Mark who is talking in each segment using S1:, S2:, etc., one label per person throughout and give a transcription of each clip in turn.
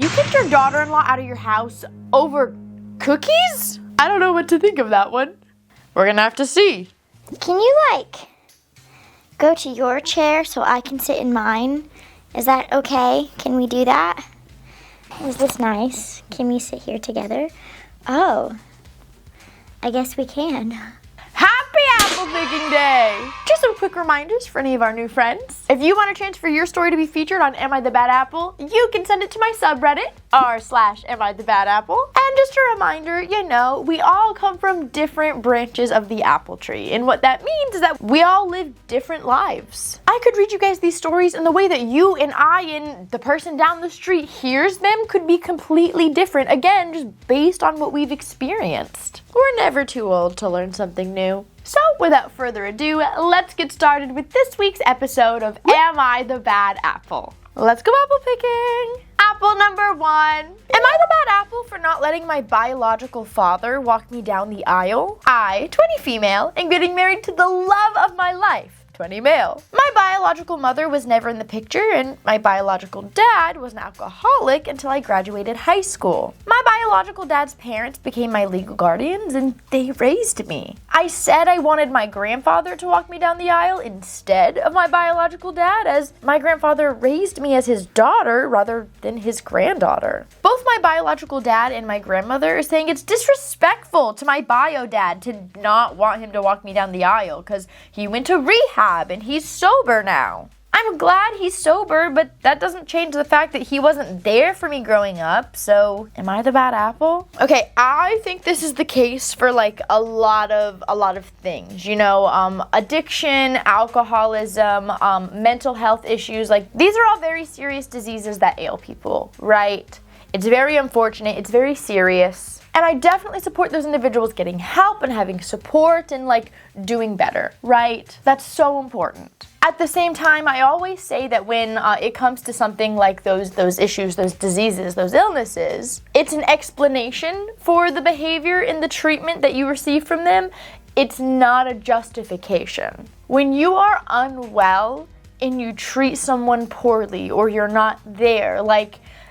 S1: You kicked your daughter-in-law out of your house over cookies? I don't know what to think of that one. We're gonna have to see.
S2: Can you, go to your chair so I can sit in mine? Is that okay? Can we do that? Is this nice? Can we sit here together? Oh, I guess we can.
S1: Happy Apple Picking Day! Just some quick reminders for any of our new friends. If you want a chance for your story to be featured on Am I the Bad Apple, you can send it to my subreddit, r/Am I the Bad Apple. And just a reminder, we all come from different branches of the apple tree. And what that means is that we all live different lives. I could read you guys these stories, and the way that you and I and the person down the street hears them could be completely different. Again, just based on what we've experienced. We're never too old to learn something new. So without further ado, let's get started with this week's episode of Am I the Bad Apple? Let's go apple picking! Apple number 1. Am I the bad apple for not letting my biological father walk me down the aisle? I, 20 female, am getting married to the love of my life. 20 male. My biological mother was never in the picture, and my biological dad was an alcoholic until I graduated high school. My biological dad's parents became my legal guardians, and they raised me. I said I wanted my grandfather to walk me down the aisle instead of my biological dad, as my grandfather raised me as his daughter rather than his granddaughter. Both my biological dad and my grandmother are saying it's disrespectful to my bio dad to not want him to walk me down the aisle because he went to rehab and he's sober now. I'm glad he's sober, but that doesn't change the fact that he wasn't there for me growing up, so am I the bad apple? Okay, I think this is the case for a lot of things, addiction, alcoholism, mental health issues, these are all very serious diseases that ail people, right? It's very unfortunate, it's very serious. And I definitely support those individuals getting help and having support and doing better, right? That's so important. At the same time, I always say that when it comes to something like those issues, those diseases, those illnesses, it's an explanation for the behavior and the treatment that you receive from them. It's not a justification. When you are unwell and you treat someone poorly or you're not there,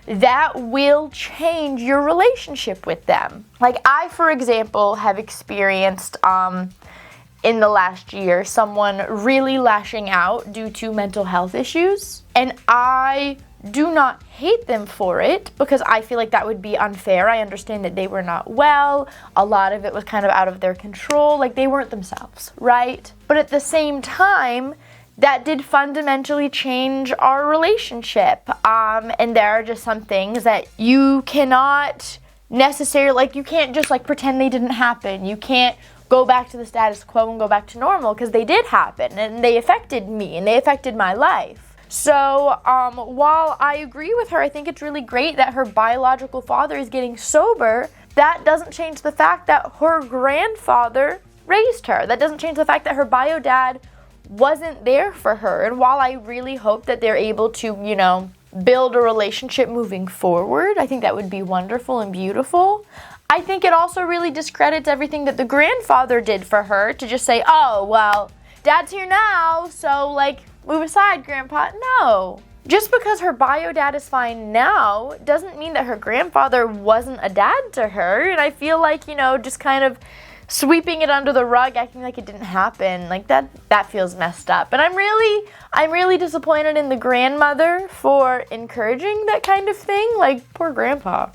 S1: that will change your relationship with them. I, for example, have experienced in the last year someone really lashing out due to mental health issues, and I do not hate them for it because I feel like that would be unfair. I understand that they were not well. A lot of it was kind of out of their control. They weren't themselves, right? But at the same time, that did fundamentally change our relationship. And there are just some things that you cannot necessarily, you can't just pretend they didn't happen. You can't go back to the status quo and go back to normal because they did happen and they affected me and they affected my life. So while I agree with her, I think it's really great that her biological father is getting sober. That doesn't change the fact that her grandfather raised her. That doesn't change the fact that her bio dad wasn't there for her. And while I really hope that they're able to, build a relationship moving forward, I think that would be wonderful and beautiful. I think it also really discredits everything that the grandfather did for her to just say, oh, well, dad's here now, so move aside, grandpa. No. Just because her bio dad is fine now doesn't mean that her grandfather wasn't a dad to her. And I feel just kind of sweeping it under the rug, acting like it didn't happen, that feels messed up. And I'm really disappointed in the grandmother for encouraging that kind of thing. Poor grandpa.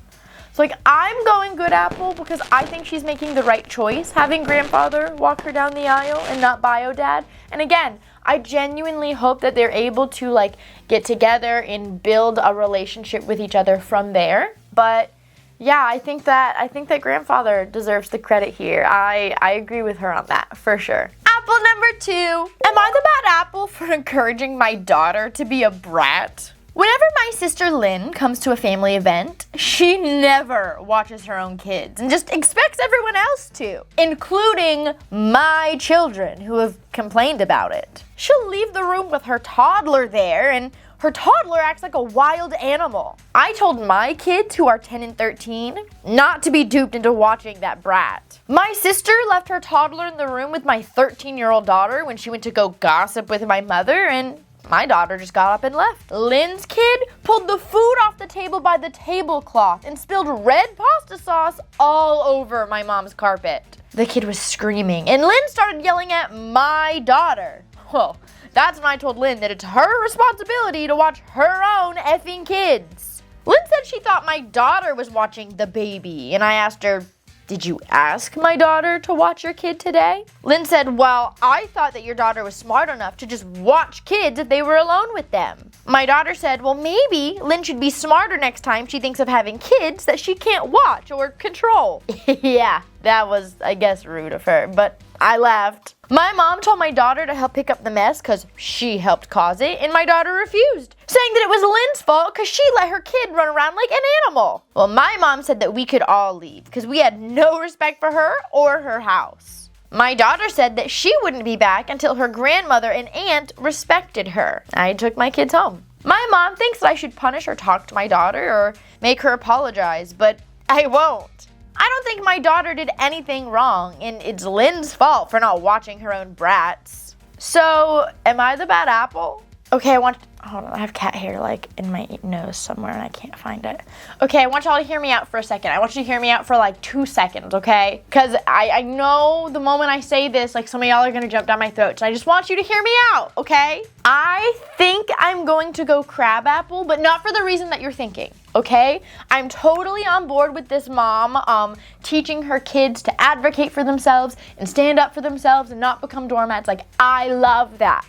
S1: So I'm going good apple because I think she's making the right choice, having grandfather walk her down the aisle and not bio dad. And again, I genuinely hope that they're able to get together and build a relationship with each other from there. But yeah, I think that grandfather deserves the credit here. I agree with her on that, for sure. Apple number 2. Am I the bad apple for encouraging my daughter to be a brat? Whenever my sister Lynn comes to a family event, she never watches her own kids and just expects everyone else to, including my children who have complained about it. She'll leave the room with her toddler there, and her toddler acts like a wild animal. I told my kids, who are 10 and 13, not to be duped into watching that Brat. My sister left her toddler in the room with my 13-year-old daughter when she went to go gossip with my mother, and my daughter just got up and left. Lynn's kid pulled the food off the table by the tablecloth and spilled red pasta sauce all over my mom's carpet. The kid was screaming, and Lynn started yelling at my daughter. Well, that's when I told Lynn that it's her responsibility to watch her own effing kids. Lynn said she thought my daughter was watching the baby, and I asked her, did you ask my daughter to watch your kid today? Lynn said, well, I thought that your daughter was smart enough to just watch kids if they were alone with them. My daughter said, well, maybe Lynn should be smarter next time she thinks of having kids that she can't watch or control. Yeah, that was, I guess, rude of her, but I laughed. My mom told my daughter to help pick up the mess because she helped cause it, and my daughter refused, saying that it was Lynn's fault because she let her kid run around like an animal. Well, my mom said that we could all leave because we had no respect for her or her house. My daughter said that she wouldn't be back until her grandmother and aunt respected her. I took my kids home. My mom thinks that I should punish or talk to my daughter or make her apologize, but I won't. I don't think my daughter did anything wrong, and it's Lynn's fault for not watching her own brats. So, am I the bad apple? Okay, hold on, I have cat hair like in my nose somewhere and I can't find it. Okay, I want y'all to hear me out for a second. I want you to hear me out for like 2 seconds, okay? Because I know the moment I say this, like some of y'all are gonna jump down my throat. So I just want you to hear me out, okay? I think I'm going to go crab apple, but not for the reason that you're thinking, okay? I'm totally on board with this mom teaching her kids to advocate for themselves and stand up for themselves and not become doormats. Like, I love that.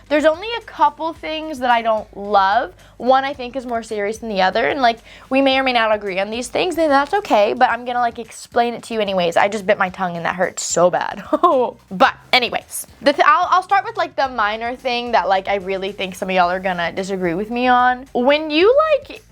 S1: There's only a couple things that I don't love. One I think is more serious than the other, and like we may or may not agree on these things, and that's okay, but I'm gonna like explain it to you anyways. I just bit my tongue and that hurts so bad. But anyways, I'll start with like the minor thing that like I really think some of y'all are gonna disagree with me on. When you like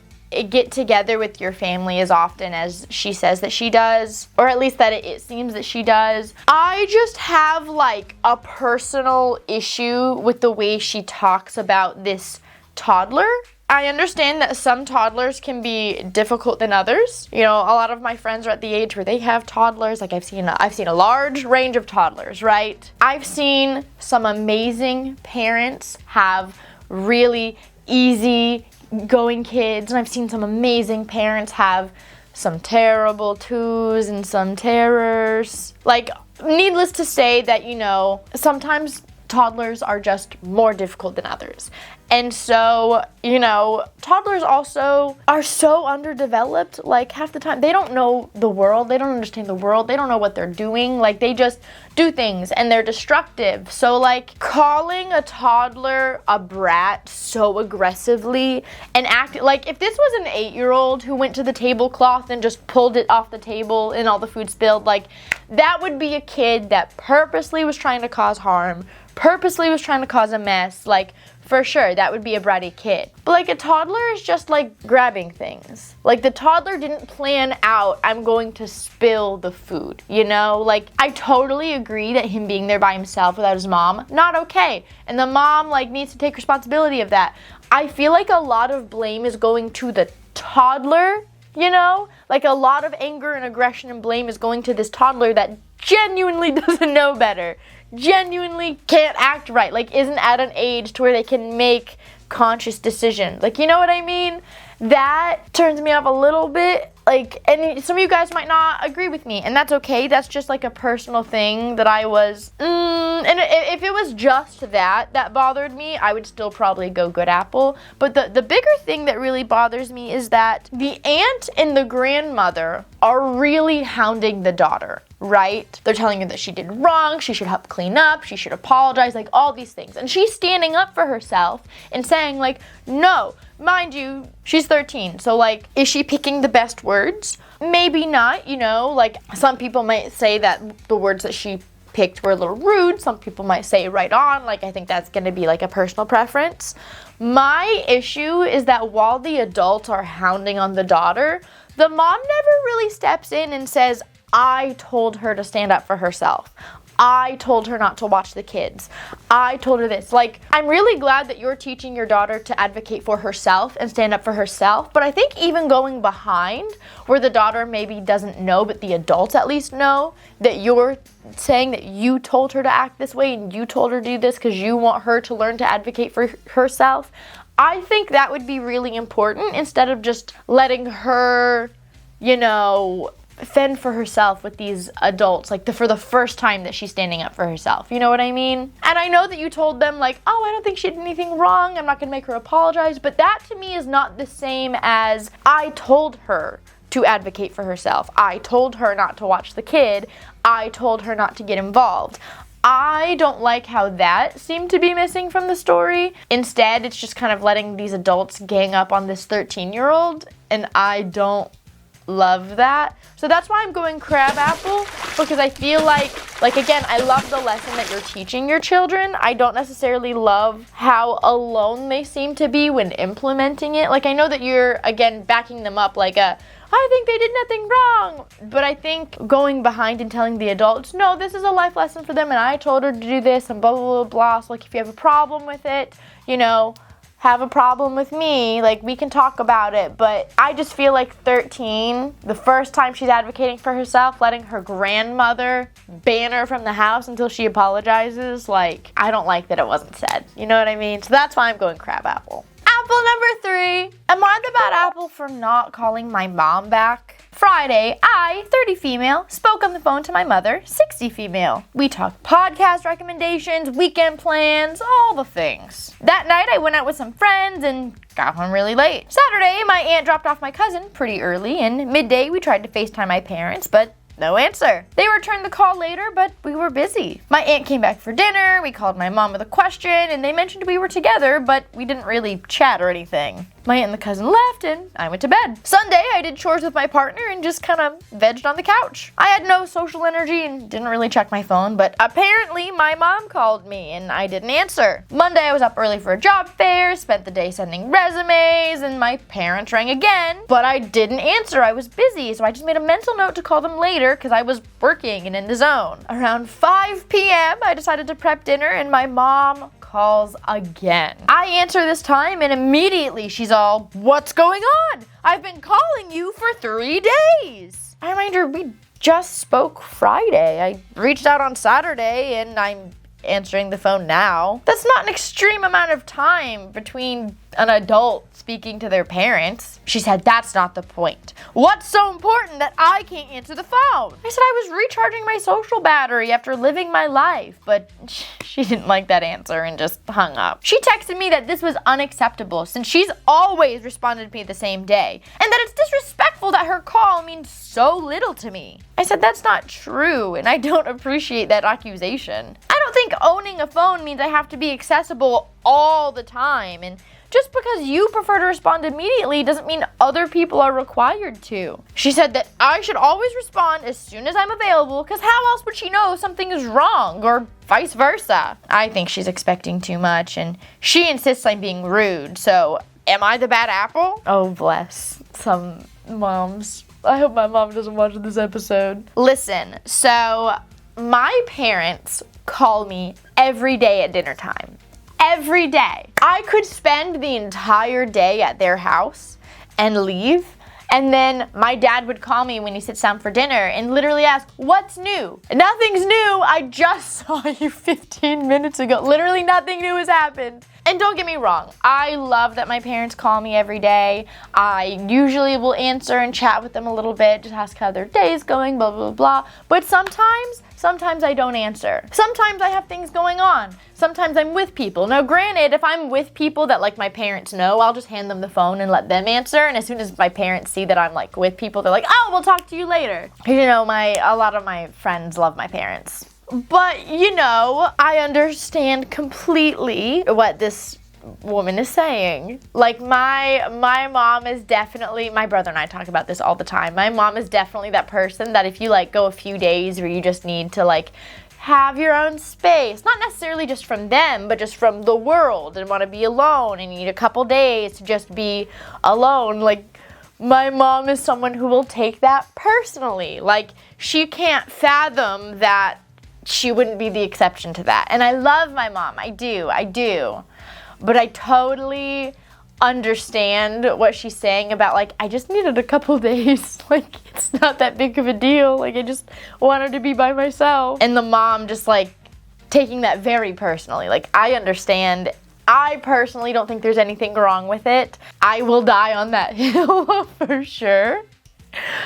S1: get together with your family as often as she says that she does, or at least that it seems that she does, I just have like a personal issue with the way she talks about this toddler. I understand that some toddlers can be difficult than others. You know, a lot of my friends are at the age where they have toddlers. Like I've seen a large range of toddlers, right? I've seen some amazing parents have really easy going kids, and I've seen some amazing parents have some terrible twos and some terrors. Like, needless to say that, you know, sometimes toddlers are just more difficult than others. And so, you know, toddlers also are so underdeveloped. Like, half the time, they don't know the world. They don't understand the world. They don't know what they're doing. Like, they just do things, and they're destructive. So, like, calling a toddler a brat so aggressively and acting like if this was an 8-year-old who went to the tablecloth and just pulled it off the table and all the food spilled, like, that would be a kid that purposely was trying to cause harm, purposely was trying to cause a mess, like, for sure, that would be a bratty kid. But like a toddler is just like grabbing things. Like the toddler didn't plan out, I'm going to spill the food, you know? Like I totally agree that him being there by himself without his mom, not okay. And the mom like needs to take responsibility of that. I feel like a lot of blame is going to the toddler, you know? Like a lot of anger and aggression and blame is going to this toddler that genuinely doesn't know better. Genuinely can't act right, like isn't at an age to where they can make conscious decisions. Like, you know what I mean? That turns me off a little bit. Like, and some of you guys might not agree with me, and that's okay. That's just like a personal thing that I was, and if it was just that bothered me, I would still probably go good apple. But the bigger thing that really bothers me is that the aunt and the grandmother are really hounding the daughter, right? They're telling her that she did wrong, she should help clean up, she should apologize, like all these things. And she's standing up for herself and saying like, no, mind you, she's 13, so like, is she picking the best words? Maybe not, you know, like some people might say that the words that she picked were a little rude, some people might say right on, like I think that's gonna be like a personal preference. My issue is that while the adults are hounding on the daughter, the mom never really steps in and says, I told her to stand up for herself. I told her not to watch the kids. I told her this. Like, I'm really glad that you're teaching your daughter to advocate for herself and stand up for herself. But I think even going behind where the daughter maybe doesn't know, but the adults at least know, that you're saying that you told her to act this way and you told her to do this because you want her to learn to advocate for herself. I think that would be really important instead of just letting her, fend for herself with these adults, like for the first time that she's standing up for herself. You know what I mean? And I know that you told them, like, oh, I don't think she did anything wrong. I'm not going to make her apologize. But that to me is not the same as I told her to advocate for herself. I told her not to watch the kid. I told her not to get involved. I don't like how that seemed to be missing from the story. Instead, it's just kind of letting these adults gang up on this 13-year-old, and I don't love that. So that's why I'm going crabapple, because I feel like again, I love the lesson that you're teaching your children. I don't necessarily love how alone they seem to be when implementing it. Like, I know that you're, again, backing them up like I think they did nothing wrong. But I think going behind and telling the adults, no, this is a life lesson for them and I told her to do this and blah, blah, blah, blah. So, like, if you have a problem with it, have a problem with me, like, we can talk about it. But I just feel like 13, the first time she's advocating for herself, letting her grandmother ban her from the house until she apologizes, like, I don't like that it wasn't said. You know what I mean? So that's why I'm going crabapple. Apple number 3. Am I the bad apple for not calling my mom back? Friday, I, 30 female, spoke on the phone to my mother, 60 female. We talked podcast recommendations, weekend plans, all the things. That night, I went out with some friends and got home really late. Saturday, my aunt dropped off my cousin pretty early, and midday, we tried to FaceTime my parents, but no answer. They returned the call later, but we were busy. My aunt came back for dinner, we called my mom with a question, and they mentioned we were together, but we didn't really chat or anything. My aunt and the cousin left, and I went to bed. Sunday, I did chores with my partner and just kind of vegged on the couch. I had no social energy and didn't really check my phone, but apparently my mom called me and I didn't answer. Monday, I was up early for a job fair, spent the day sending resumes, and my parents rang again, but I didn't answer. I was busy, so I just made a mental note to call them later because I was working and in the zone. Around 5 p.m., I decided to prep dinner and my mom calls again. I answer this time and immediately she's all, what's going on? I've been calling you for 3 days. I remind her, we just spoke Friday. I reached out on Saturday and I'm answering the phone now. That's not an extreme amount of time between an adult speaking to their parents. She said, that's not the point. What's so important that I can't answer the phone? I said I was recharging my social battery after living my life, but she didn't like that answer and just hung up. She texted me that this was unacceptable since she's always responded to me the same day, and that it's disrespectful that her call means so little to me. I said that's not true, and I don't appreciate that accusation. I don't think owning a phone means I have to be accessible all the time, and just because you prefer to respond immediately doesn't mean other people are required to. She said that I should always respond as soon as I'm available, because how else would she know something is wrong, or vice versa? I think she's expecting too much, and she insists I'm being rude, so am I the bad apple? Oh, bless some moms. I hope my mom doesn't watch this episode. Listen, so my parents call me every day at dinner time. Every day. I could spend the entire day at their house and leave, and then my dad would call me when he sits down for dinner and literally ask, what's new? Nothing's new. I just saw you 15 minutes ago. Literally nothing new has happened. And don't get me wrong, I love that my parents call me every day. I usually will answer and chat with them a little bit, just ask how their day is going, blah, blah, blah. But sometimes I don't answer. Sometimes I have things going on. Sometimes I'm with people. Now, granted, if I'm with people that, like, my parents know, I'll just hand them the phone and let them answer. And as soon as my parents see that I'm, like, with people, they're like, oh, we'll talk to you later. You know, a lot of my friends love my parents. But, you know, I understand completely what this woman is saying. Like, my mom is definitely, my brother and I talk about this all the time. My mom is definitely that person that if you, like, go a few days where you just need to, like, have your own space, not necessarily just from them, but just from the world, and want to be alone and you need a couple days to just be alone, like, my mom is someone who will take that personally. Like, she can't fathom that she wouldn't be the exception to that. And I love my mom. I do. But I totally understand what she's saying about, like, I just needed a couple days. Like, it's not that big of a deal. Like, I just wanted to be by myself. And the mom just, like, taking that very personally. Like, I understand. I personally don't think there's anything wrong with it. I will die on that hill for sure.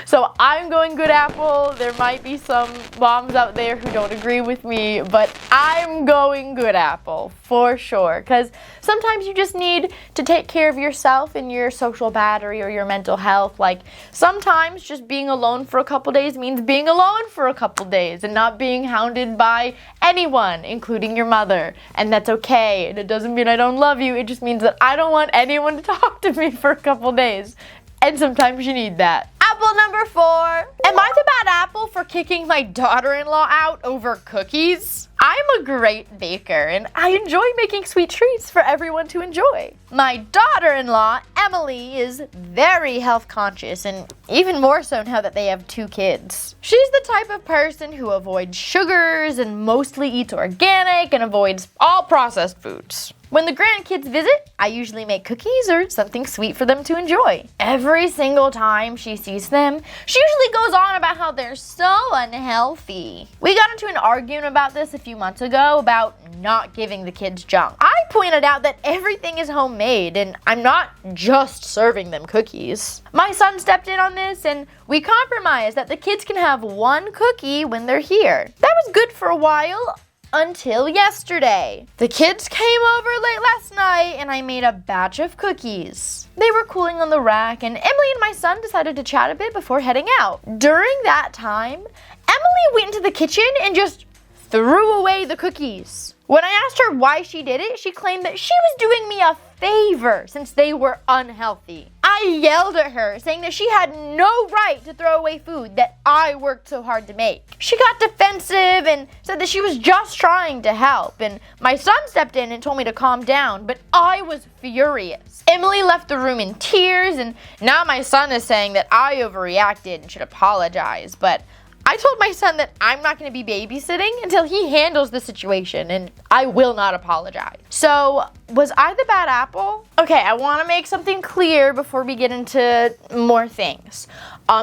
S1: So I'm going good apple. There might be some moms out there who don't agree with me, but I'm going good apple for sure. Because sometimes you just need to take care of yourself and your social battery or your mental health. Like, sometimes just being alone for a couple days means being alone for a couple days and not being hounded by anyone, including your mother. And that's okay. And it doesn't mean I don't love you. It just means that I don't want anyone to talk to me for a couple days. And sometimes you need that. Apple number 4. Am I the bad apple for kicking my daughter-in-law out over cookies? I'm a great baker and I enjoy making sweet treats for everyone to enjoy. My daughter-in-law, Emily, is very health conscious, and even more so now that they have 2 kids. She's the type of person who avoids sugars and mostly eats organic and avoids all processed foods. When the grandkids visit, I usually make cookies or something sweet for them to enjoy. Every single time she sees them, she usually goes on about how they're so unhealthy. We got into an argument about this a few months ago about not giving the kids junk. I pointed out that everything is homemade and I'm not just serving them cookies. My son stepped in on this and we compromised that the kids can have 1 cookie when they're here. That was good for a while. Until yesterday. The kids came over late last night and I made a batch of cookies. They were cooling on the rack and Emily and my son decided to chat a bit before heading out. During that time, Emily went into the kitchen and just threw away the cookies. When I asked her why she did it, she claimed that she was doing me a favor since they were unhealthy. I yelled at her, saying that she had no right to throw away food that I worked so hard to make. She got defensive and said that she was just trying to help, and my son stepped in and told me to calm down, but I was furious. Emily left the room in tears, and now my son is saying that I overreacted and should apologize, but I told my son that I'm not going to be babysitting until he handles the situation, and I will not apologize. So, was I the bad apple? Okay, I want to make something clear before we get into more things.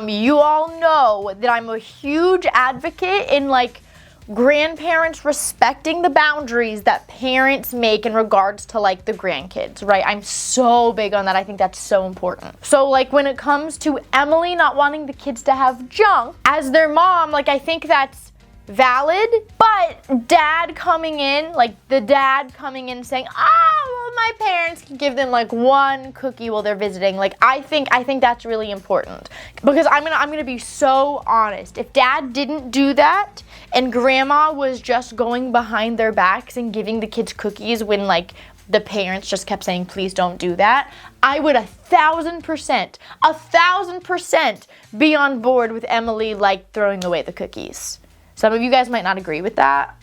S1: You all know that I'm a huge advocate in, like, grandparents respecting the boundaries that parents make in regards to, like, the grandkids, right? I'm so big on that. I think that's so important. So, like, when it comes to Emily not wanting the kids to have junk, as their mom, like, I think that's valid, but dad coming in, like, the dad coming in saying, well, my parents can give them, like, 1 cookie while they're visiting, like, I think that's really important. Because I'm gonna be so honest. If dad didn't do that, and grandma was just going behind their backs and giving the kids cookies when, like, the parents just kept saying, please don't do that, I would 1,000% be on board with Emily, like, throwing away the cookies. Some of you guys might not agree with that,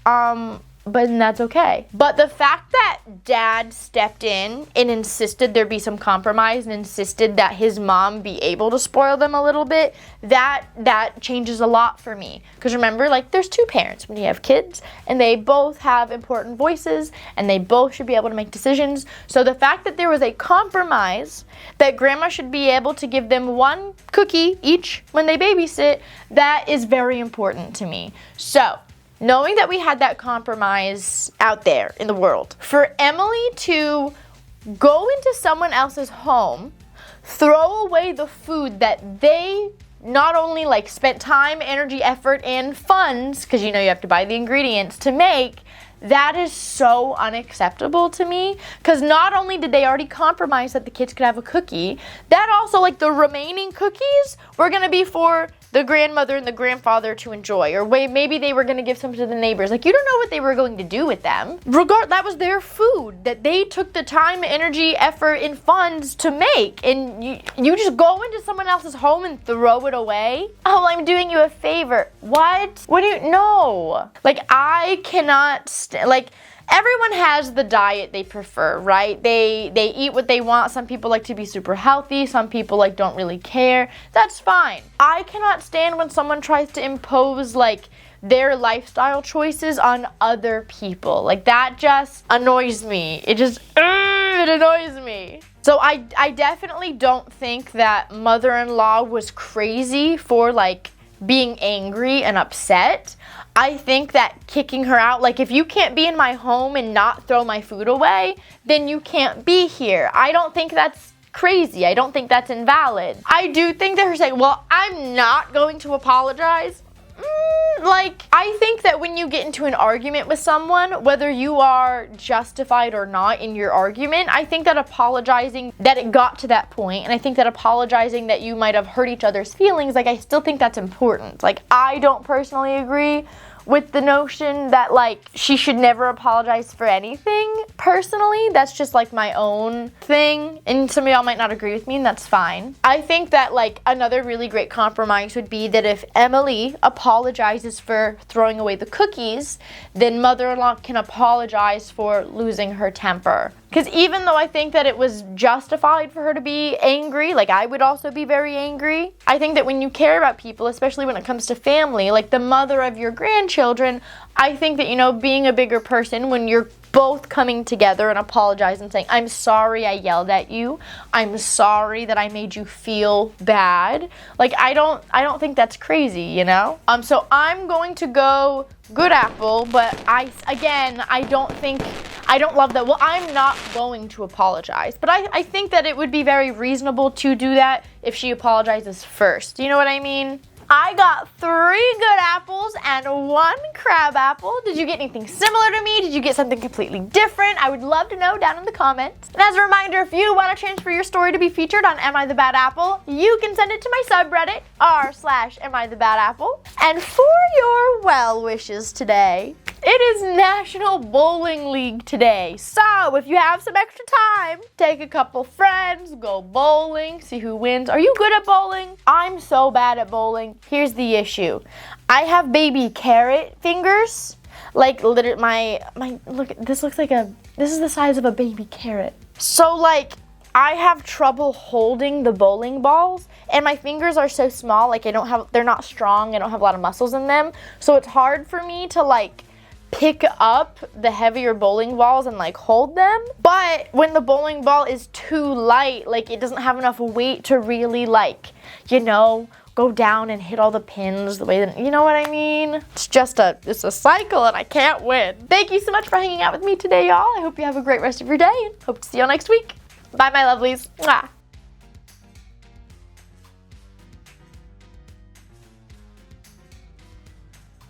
S1: but that's okay. But the fact that dad stepped in and insisted there be some compromise and insisted that his mom be able to spoil them a little bit, that changes a lot for me. Because remember, like, there's 2 parents when you have kids, and they both have important voices, and they both should be able to make decisions. So the fact that there was a compromise, that grandma should be able to give them 1 cookie each when they babysit, that is very important to me. So, knowing that we had that compromise out there in the world, for Emily to go into someone else's home, throw away the food that they not only, like, spent time, energy, effort, and funds, because you know you have to buy the ingredients to make, that is so unacceptable to me. Because not only did they already compromise that the kids could have a cookie, that also, like, the remaining cookies were going to be for the grandmother and the grandfather to enjoy, or maybe they were going to give some to the neighbors. Like, you don't know what they were going to do with them. That was their food that they took the time, energy, effort, and funds to make, and you just go into someone else's home and throw it away? Oh, I'm doing you a favor. What? What do you know? Like, I cannot everyone has the diet they prefer, right? They eat what they want. Some people like to be super healthy. Some people, like, don't really care. That's fine. I cannot stand when someone tries to impose, like, their lifestyle choices on other people. Like, that just annoys me. It annoys me. So I definitely don't think that mother-in-law was crazy for, like, being angry and upset. I think that kicking her out, like, if you can't be in my home and not throw my food away, then you can't be here. I don't think that's crazy. I don't think that's invalid. I do think that her saying, well, I'm not going to apologize. Like, I think that when you get into an argument with someone, whether you are justified or not in your argument, I think that apologizing that it got to that point, and I think that apologizing that you might have hurt each other's feelings, like, I still think that's important. Like, I don't personally agree with the notion that, like, she should never apologize for anything. Personally, that's just, like, my own thing, and some of y'all might not agree with me, and that's fine. I think that, like, another really great compromise would be that if Emily apologizes for throwing away the cookies, then mother-in-law can apologize for losing her temper. Because even though I think that it was justified for her to be angry, like, I would also be very angry, I think that when you care about people, especially when it comes to family, like the mother of your grandchildren, I think that, you know, being a bigger person, when you're both coming together and apologizing and saying, I'm sorry I yelled at you, I'm sorry that I made you feel bad, like, I don't think that's crazy, you know? So I'm going to go good apple, but I don't love that. Well, I'm not going to apologize, but I think that it would be very reasonable to do that if she apologizes first. You know what I mean? I got 3 good apples and 1 crab apple. Did you get anything similar to me? Did you get something completely different? I would love to know down in the comments. And as a reminder, if you want to transfer your story to be featured on Am I the Bad Apple, you can send it to my subreddit, r/AmITheBadApple. And for your well wishes today, it is National Bowling League today. So if you have some extra time, take a couple friends, go bowling, see who wins. Are you good at bowling? I'm so bad at bowling. Here's the issue. I have baby carrot fingers. Like, literally, look, this is the size of a baby carrot. So, like, I have trouble holding the bowling balls, and my fingers are so small, like, they're not strong, I don't have a lot of muscles in them. So it's hard for me to, like, pick up the heavier bowling balls and, like, hold them. But when the bowling ball is too light, like, it doesn't have enough weight to really, like, you know, go down and hit all the pins the way that, you know what I mean? It's a cycle and I can't win. Thank you so much for hanging out with me today, y'all. I hope you have a great rest of your day and hope to see y'all next week. Bye, my lovelies. Mwah.